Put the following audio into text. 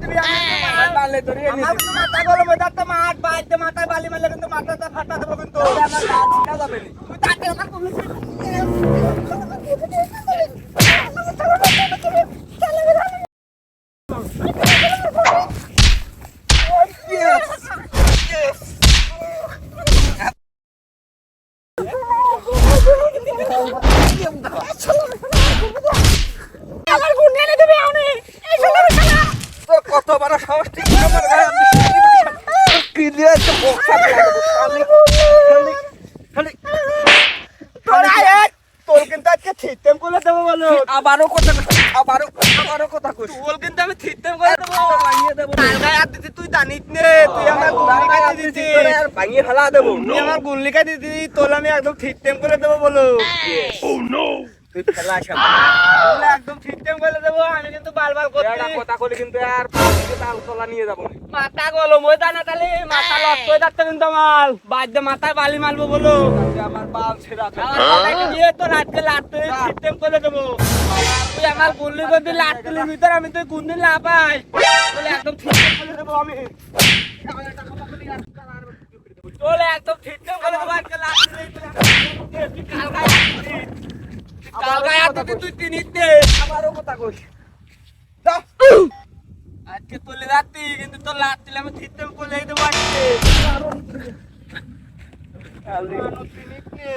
তুমি মারলে তোরে মাথা গরম হয়ে যাচ্ছে মাঠ বাইতে মাথায় বালি মারলে কিন্তু মাথাটা ফাটা দেবো কিন্তু আমার গাল ছিনা যাবে না তুই তাকে আমার পুলিশ আমার গুণ এনে দেবে আমি এই ছেলের খেলা তোর কত বড় সাহস ঠিক আমার গায়ে আমি কি দিয়ে তো বক্সা খালি খালি তোরা তোর কিন্তু আজকে থিতেম করে দেবো বলো আবারও কথা কইস তোর কিন্তু আমি থিতেম করে দেবো ভাঙিয়ে দেবো তার গায়ে হাত দিতে তুই জানিস নে তুই আমার গুল্লিকা দিতে আর ভাঙিয়ে ফেলা দেবো তুই আমার গুল্লিকা দিতে তোর আমি একদম থিতেম করে দেবো বলো ও নো তুই ফেলা সামনে একদম থিতেম করে দেবো আমি কিন্তু বারবার করতে কথা কইলে কিন্তু আর পাঁচদিকে তাল তলা নিয়ে যাব মাথা গলো মই জানা তালে মাথা লক করে যাচ্ছে কিন্তু আমার বাজে মাথায় বালি মারবো বলো আমার বাল ছেড়া নিয়ে তো রাতকে লাটতে থিতেম করে দেবো তুই আমার গুল্লি করে লাটতে ভিতর আমি তুই গুন্দি না পাই বলে একদম থিতেম করে দেবো আমি চলে একদম থিতেম করে দেবো আজকে লাটতে কালগায় আতে তুই তিনিতে আমারও কথা কইস যা আজকে তোলে রাতি কিন্তু তোর লাটতে আমি থিতেম করে দেবো আজকে কালগায় তিনিতে